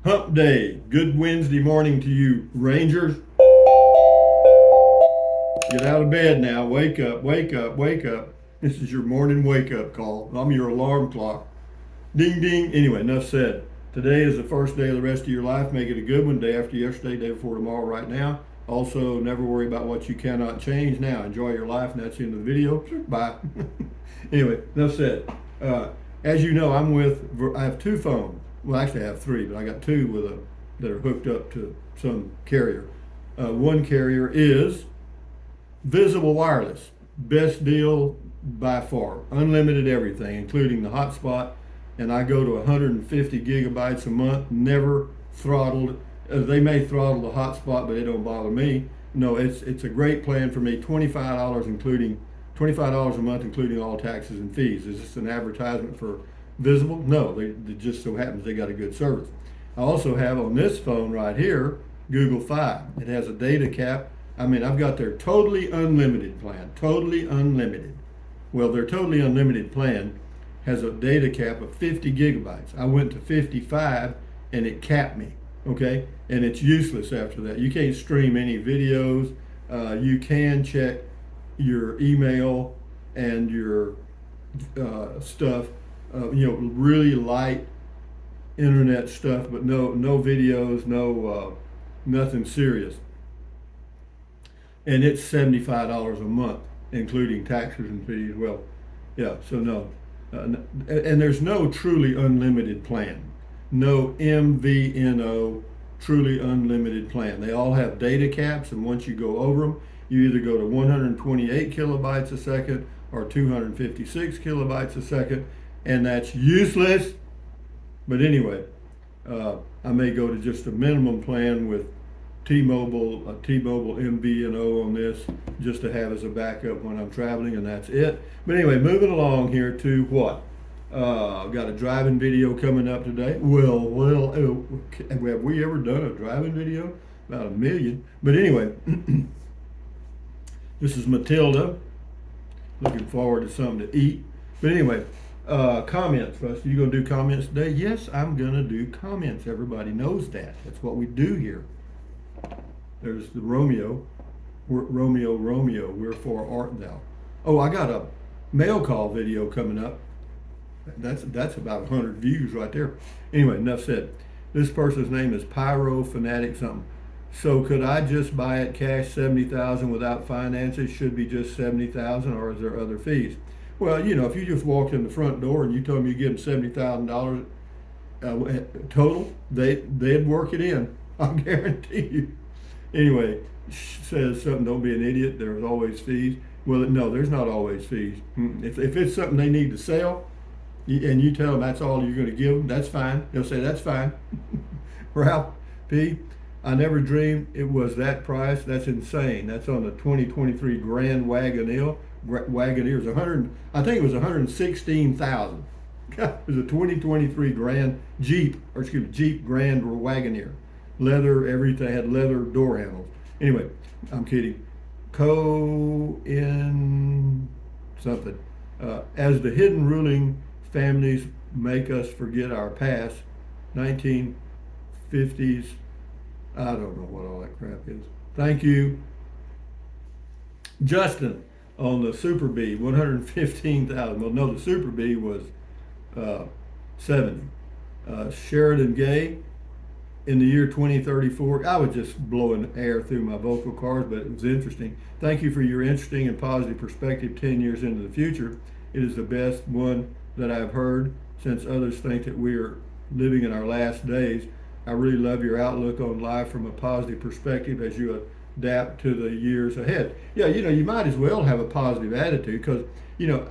Hump Day. Good Wednesday morning to you, Rangers. Get out of bed now. Wake up, wake up, wake up. This is your morning wake up call. I'm your alarm clock. Ding, ding. Anyway, enough said. Today is the first day of the rest of your life. Make it a good one. Day after yesterday, day before tomorrow, right now. Also, never worry about what you cannot change now. Enjoy your life, and that's the end of the video. Bye. Anyway, enough said. As you know, I have two phones. Well, actually, I have three, but I got two that are hooked up to some carrier. One carrier is Visible Wireless. Best deal by far. Unlimited everything, including the hotspot. And I go to 150 gigabytes a month, never throttled. They may throttle the hotspot, but it don't bother me. No, it's a great plan for me. $25 a month, including all taxes and fees. Is this an advertisement for Visible? No, it just so happens they got a good service. I also have on this phone right here Google Fi. It has a data cap. I've got their totally unlimited plan. Totally unlimited. Well, their totally unlimited plan has a data cap of 50 gigabytes. I went to 55 and it capped me. Okay, and it's useless after that. You can't stream any videos. You can check your email and your stuff. Really light internet stuff, but no videos, no nothing serious. And it's $75 a month, including taxes and fees. Well, yeah. So no, and there's no truly unlimited plan. No MVNO truly unlimited plan. They all have data caps, and once you go over them, you either go to 128 kilobytes a second or 256 kilobytes a second, and that's useless. But anyway, I may go to just a minimum plan with T-Mobile, a T-Mobile MVNO on this, just to have as a backup when I'm traveling, and that's it. But anyway, moving along here to what? I've got a driving video coming up today. Have we ever done a driving video? About a million. But anyway, this is Matilda. Looking forward to something to eat. But anyway, comments. Russ, you gonna do comments today? Yes, I'm gonna do comments. Everybody knows that. That's what we do here. There's the Romeo. Romeo, Romeo, wherefore art thou? Oh, I got a mail call video coming up. That's about 100 views right there. Anyway, enough said. This person's name is Pyro Fanatic something. So could I just buy it cash 70,000 without finances? Should be just 70,000, or is there other fees? Well, if you just walked in the front door and you told them you give them $70,000 total, they'd work it in. I guarantee you. Anyway, says something. Don't be an idiot. There's always fees. Well, no, there's not always fees. If it's something they need to sell, and you tell them that's all you're going to give them, that's fine. They'll say that's fine. Ralph P. I never dreamed it was that price. That's insane. That's on the 2023 Grand Wagoneer. Wagoneer is 100. I think it was 116,000. It was a 2023 Grand Jeep Grand Wagoneer. Leather, everything had leather door handles. Anyway, I'm kidding. In something. As the hidden ruling families make us forget our past, 1950s. I don't know what all that crap is. Thank you, Justin, on the Super Bee, 115,000. Well, no, the Super Bee was 70. Sheridan Gay, in the year 2034. I was just blowing air through my vocal cords, but it was interesting. Thank you for your interesting and positive perspective 10 years into the future. It is the best one that I've heard since others think that we are living in our last days. I really love your outlook on life from a positive perspective as you adapt to the years ahead. Yeah, you might as well have a positive attitude because,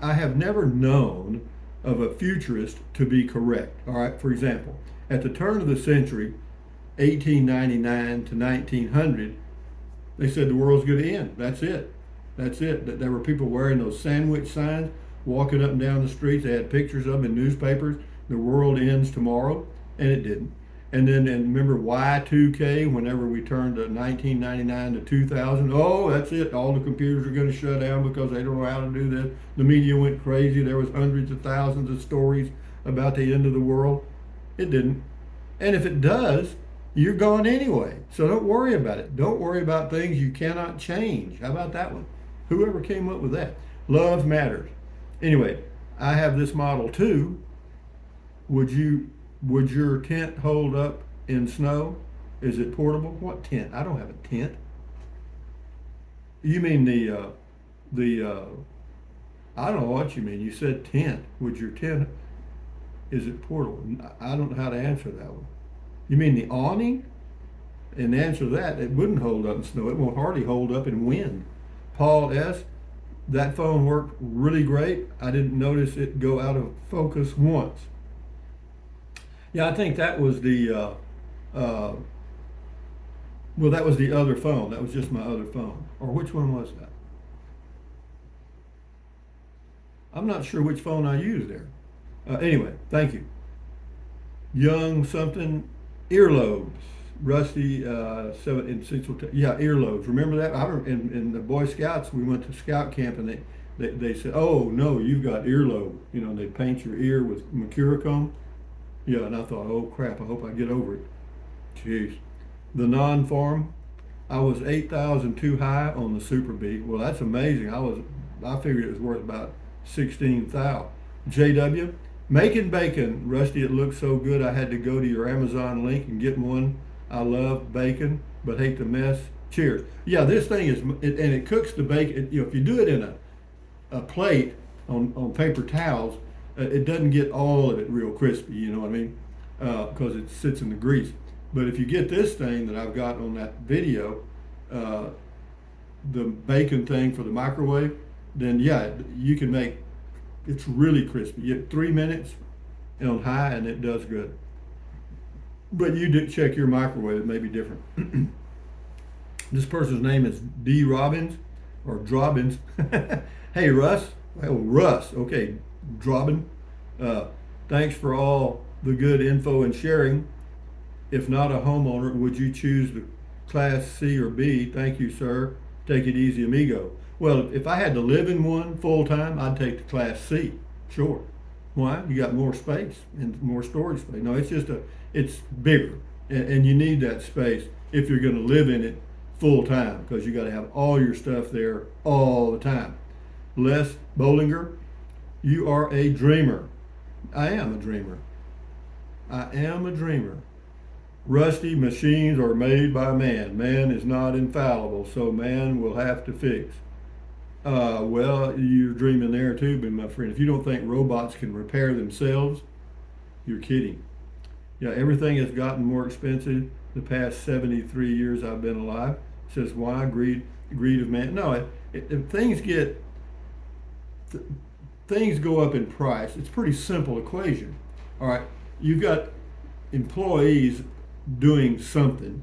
I have never known of a futurist to be correct. All right, for example, at the turn of the century, 1899 to 1900, they said the world's going to end. That's it. That's it. There were people wearing those sandwich signs, walking up and down the streets. They had pictures of them in newspapers. The world ends tomorrow, and it didn't. And remember Y2K, whenever we turned to 1999 to 2000, oh, that's it. All the computers are going to shut down because they don't know how to do this. The media went crazy. There was hundreds of thousands of stories about the end of the world. It didn't. And if it does, you're gone anyway. So don't worry about it. Don't worry about things you cannot change. How about that one? Whoever came up with that? Love matters. Anyway, I have this Model 2. Would your tent hold up in snow? Is it portable? What tent? I don't have a tent. You mean the I don't know what you mean. You said tent. Would your tent, is it portable? I don't know how to answer that one. You mean the awning? And the answer to that, it wouldn't hold up in snow. It won't hardly hold up in wind. Paul S., that phone worked really great. I didn't notice it go out of focus once. Yeah, I think that was well, that was the other phone. That was just my other phone. Or which one was that? I'm not sure which phone I used there. Anyway, thank you. Young something, earlobes. Rusty, 7 in Central. Yeah, earlobes. Remember that? In the Boy Scouts, we went to scout camp and they said, "Oh no, you've got earlobe." You know, they paint your ear with mercurochrome. Yeah, and I thought, "Oh crap! I hope I get over it." Jeez. The non-farm, I was 8,000 too high on the Super Bee. Well, that's amazing. I figured it was worth about 16,000. JW, making bacon. Rusty, it looks so good. I had to go to your Amazon link and get one. I love bacon, but hate the mess. Cheers. Yeah, this thing is, and it cooks the bacon. If you do it in a plate on paper towels, it doesn't get all of it real crispy. You know what I mean? Because it sits in the grease. But if you get this thing that I've got on that video, the bacon thing for the microwave, then yeah, you can make, it's really crispy. You get 3 minutes on high and it does good. But you do check your microwave, it may be different. This person's name is D. Robbins or Drobbins. Hey Russ, oh Russ, okay, Drobbin. Thanks for all the good info and sharing. If not a homeowner, would you choose the Class C or B? Thank you, sir. Take it easy, amigo. Well, if I had to live in one full time, I'd take the Class C. Sure. Why? You got more space and more storage space. No, it's bigger, and you need that space if you're going to live in it full time because you got to have all your stuff there all the time. Les Bollinger, you are a dreamer. I am a dreamer. I am a dreamer. Rusty, machines are made by man. Man is not infallible, so man will have to fix. Well, you're dreaming there too, but my friend, if you don't think robots can repair themselves, you're kidding. Yeah, everything has gotten more expensive the past 73 years I've been alive. Says why? Greed of man. No, if things go up in price, it's a pretty simple equation. All right, you've got employees doing something,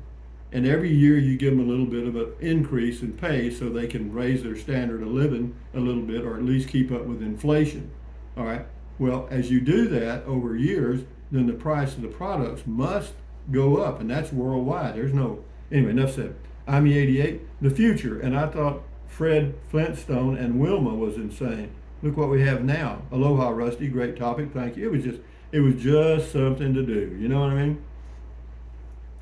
and every year you give them a little bit of an increase in pay so they can raise their standard of living a little bit or at least keep up with inflation. All right, well, as you do that over years, then the price of the products must go up, and that's worldwide. There's no, anyway, enough said. I'm the 88, the future, and I thought Fred Flintstone and Wilma was insane. Look what we have now. Aloha, Rusty, great topic, thank you. It was just something to do, you know what I mean?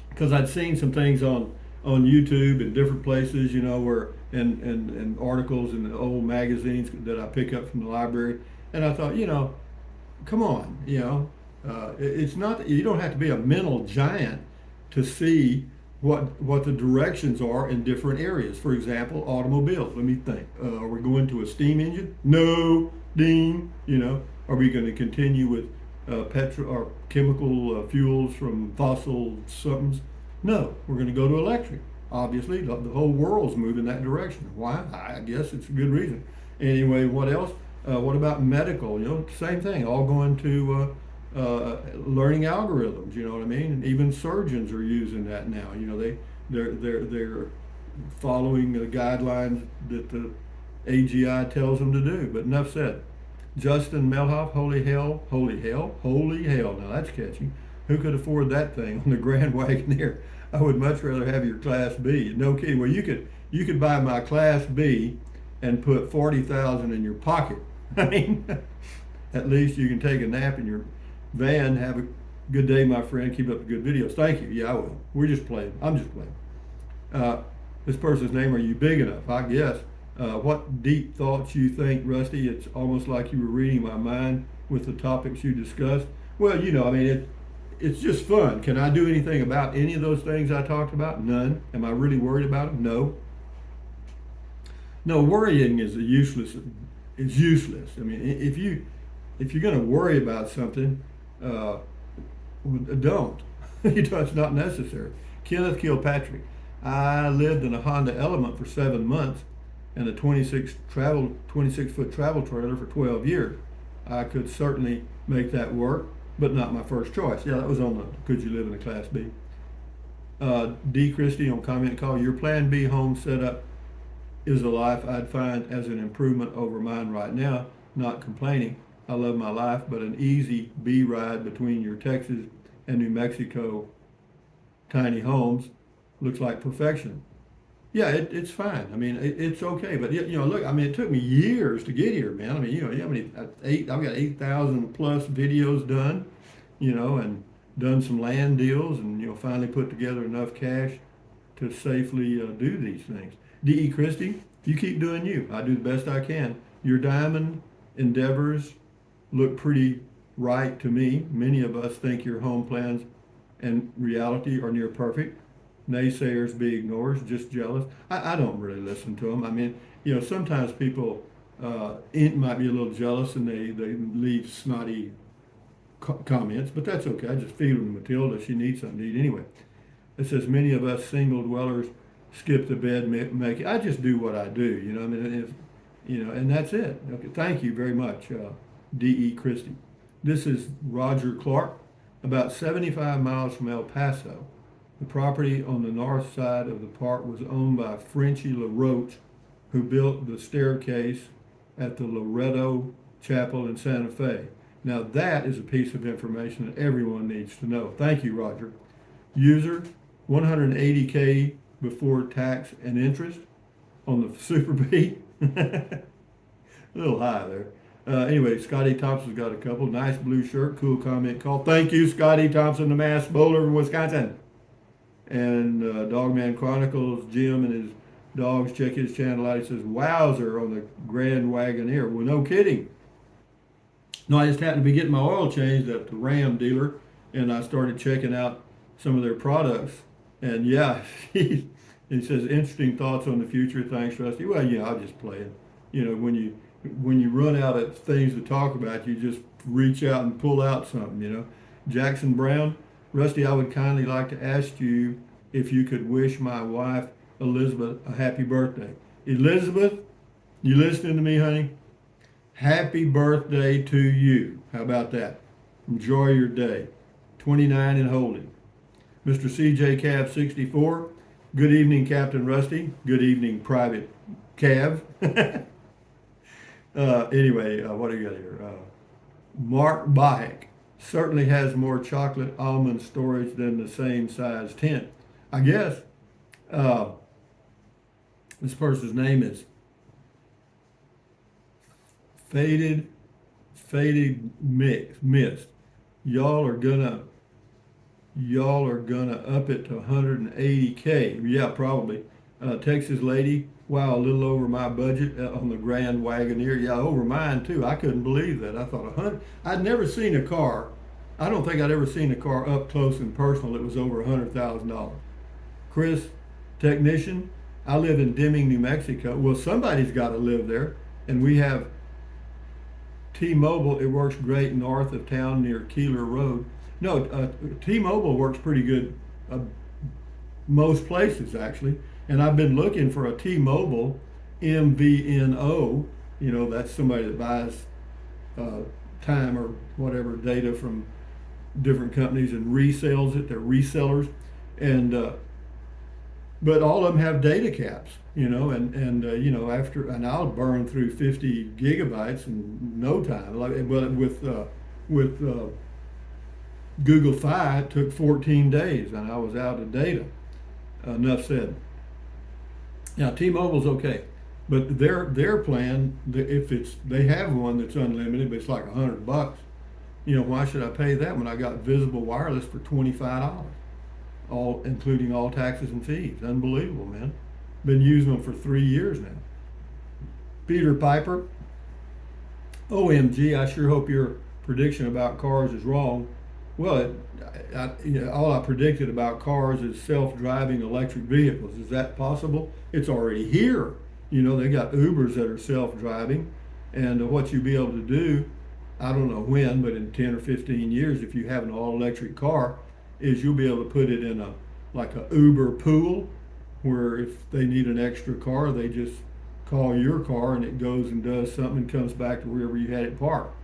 Because I'd seen some things on YouTube and different places, you know, where and articles in the old magazines that I pick up from the library, and I thought, you know, come on, you know, it's not, you don't have to be a mental giant to see what the directions are in different areas. For example, automobiles. Let me think. Are we going to a steam engine? No, ding. You know, are we going to continue with petrol or chemical fuels from fossil somethings? No, we're going to go to electric. Obviously, the whole world's moving that direction. Why? I guess it's a good reason. Anyway, what else? What about medical? You know, same thing. All going to learning algorithms. You know what I mean? And even surgeons are using that now. You know, they're following the guidelines that the AGI tells them to do. But enough said. Justin Melhoff, holy hell, holy hell, holy hell. Now that's catchy. Who could afford that thing on the Grand Wagoneer? I would much rather have your Class B. No kidding. Well, you could buy my Class B and put 40,000 in your pocket. I mean, at least you can take a nap in your van, have a Good day, my friend. Keep up the good videos. Thank you. Yeah, I will. We're just playing. I'm just playing. This person's name, are you big enough? I guess. What deep thoughts you think, Rusty? It's almost like you were reading my mind with the topics you discussed. Well, I mean, it's just fun. Can I do anything about any of those things I talked about? None. Am I really worried about them? No. No, worrying is useless. It's useless. I mean, if you're going to worry about something, don't. It's not necessary. Kenneth Kilpatrick. I lived in a Honda Element for 7 months and a 26-foot travel trailer for 12 years. I could certainly make that work, but not my first choice. Yeah, that was on the Could You Live in a Class B. D. Christie on comment call. Your Plan B home setup is a life I'd find as an improvement over mine right now. Not complaining. I love my life, but an easy B ride between your Texas and New Mexico tiny homes looks like perfection. Yeah, it's fine. I mean, it's okay. But look, I mean, it took me years to get here, man. I mean, how many I've got 8,000 plus videos done, and done some land deals, and finally put together enough cash to safely do these things. D.E. Christie, you keep doing you. I do the best I can. Your diamond endeavors look pretty right to me. Many of us think your home plans and reality are near perfect. Naysayers be ignored, just jealous. I don't really listen to them. I mean, sometimes people might be a little jealous and they leave snotty comments, but that's okay. I just feed them to Matilda. She needs something to eat anyway. It says many of us single dwellers skip the bed, make it. I just do what I do. I mean, and that's it. Okay, thank you very much, D.E. Christie. This is Roger Clark, about 75 miles from El Paso. The property on the north side of the park was owned by Frenchie LaRoche, who built the staircase at the Loreto Chapel in Santa Fe. Now that is a piece of information that everyone needs to know. Thank you, Roger. User, $180K before tax and interest on the Super B. A little high there. Anyway, Scotty Thompson's got a couple. Nice blue shirt, cool comment call. Thank you, Scotty Thompson, the mass bowler from Wisconsin. And Dogman Chronicles, Jim and his dogs, check his channel out. He says, wowzer on the Grand Wagoneer. Well, no kidding. No, I just happened to be getting my oil changed at the Ram dealer, and I started checking out some of their products. And yeah, he says, interesting thoughts on the future. Thanks, Rusty. Well, I'm just playing. When you run out of things to talk about, you just reach out and pull out something, Jackson Brown. Rusty, I would kindly like to ask you if you could wish my wife, Elizabeth, a happy birthday. Elizabeth, you listening to me, honey? Happy birthday to you. How about that? Enjoy your day. 29 and holding. Mr. CJ Cav 64. Good evening, Captain Rusty. Good evening, Private Cav. Anyway, what do you got here? Mark Bahek. Certainly has more chocolate almond storage than the same size tent. I guess this person's name is Faded Mist. Y'all are gonna up it to 180K. Yeah, probably. Texas lady. Wow, a little over my budget on the Grand Wagoneer. Yeah, over mine too. I couldn't believe that. I thought 100. I'd never seen a car. I don't think I'd ever seen a car up close and personal that was over $100,000. Chris, technician. I live in Deming, New Mexico. Well, somebody's got to live there, and we have T-Mobile. It works great north of town near Keeler Road. No, T-Mobile works pretty good most places actually. And I've been looking for a T-Mobile MVNO. That's somebody that buys time or whatever data from different companies and resells it. They're resellers, and but all of them have data caps. After, and I'll burn through 50 gigabytes in no time. But with Google Fi, it took 14 days, and I was out of data. Enough said. Now T-Mobile's okay, but their plan, if they have one that's unlimited, but it's like $100. Why should I pay that when I got Visible Wireless for $25? All including all taxes and fees. Unbelievable, man. Been using them for 3 years now. Peter Piper, OMG, I sure hope your prediction about cars is wrong. Well, all I predicted about cars is self-driving electric vehicles. Is that possible? It's already here. They got Ubers that are self-driving, and what you'll be able to do, I don't know when, but in 10 or 15 years, if you have an all-electric car, is you'll be able to put it in like a Uber pool, where if they need an extra car, they just call your car and it goes and does something and comes back to wherever you had it parked.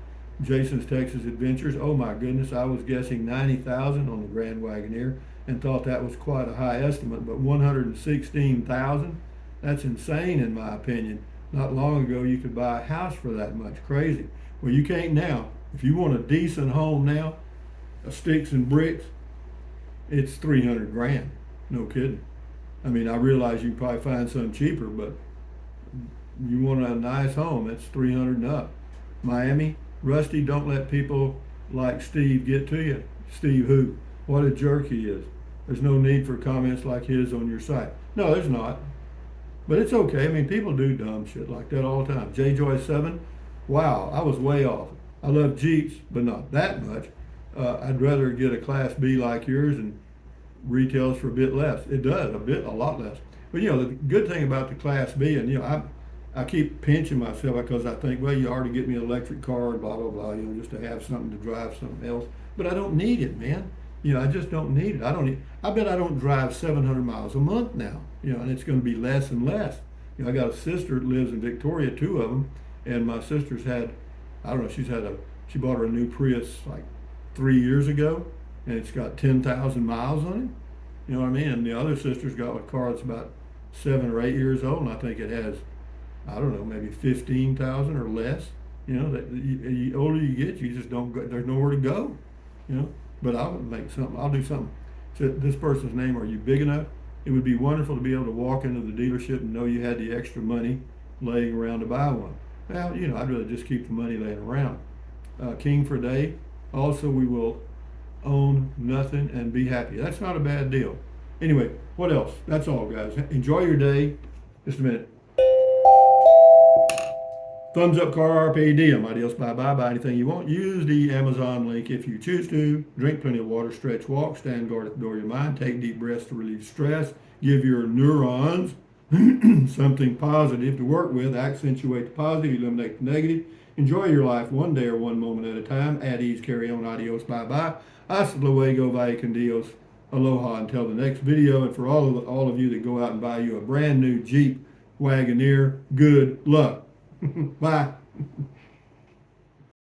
Jason's Texas Adventures. Oh my goodness, I was guessing 90,000 on the Grand Wagoneer and thought that was quite a high estimate, but 116,000, that's insane in my opinion. Not long ago you could buy a house for that much. Crazy. Well, you can't now. If you want a decent home now, sticks and bricks, it's 300 grand. No kidding. I mean, I realize you can probably find something cheaper, but you want a nice home, it's 300 and up. Miami, Rusty, don't let people like Steve get to you. Steve who? What a jerk he is. There's no need for comments like his on your site. No, there's not. But it's okay. I mean, people do dumb shit like that all the time. JJoy7, wow, I was way off. I love Jeeps, but not that much. I'd rather get a Class B like yours and retails for a bit less. It does, a lot less. But the good thing about the Class B, and I keep pinching myself because I think, well, you already get me an electric car and blah, blah, blah, just to have something to drive something else. But I don't need it, man. I just don't need it. I bet I don't drive 700 miles a month now, and it's going to be less and less. I got a sister that lives in Victoria, two of them, and my sister's had, I don't know, she bought her a new Prius like 3 years ago, and it's got 10,000 miles on it. You know what I mean? And the other sister's got a car that's about 7 or 8 years old, and I think it has, I don't know, maybe 15,000 or less. The older you get, you just don't go, there's nowhere to go. But I'll make something. I'll do something. So this person's name, are you big enough? It would be wonderful to be able to walk into the dealership and know you had the extra money laying around to buy one. Well, I'd rather just keep the money laying around. King for a day. Also, we will own nothing and be happy. That's not a bad deal. Anyway, what else? That's all, guys. Enjoy your day. Just a minute. Thumbs up, car, RPD. Adios, bye-bye. Buy anything you want. Use the Amazon link if you choose to. Drink plenty of water, stretch, walk, stand guard at the door of your mind. Take deep breaths to relieve stress. Give your neurons something positive to work with. Accentuate the positive, eliminate the negative. Enjoy your life one day or one moment at a time. At ease, carry on. Adios, bye-bye. Hasta luego, vaya con Dios. Aloha until the next video. And for all of you that go out and buy you a brand new Jeep Wagoneer, good luck. Bye.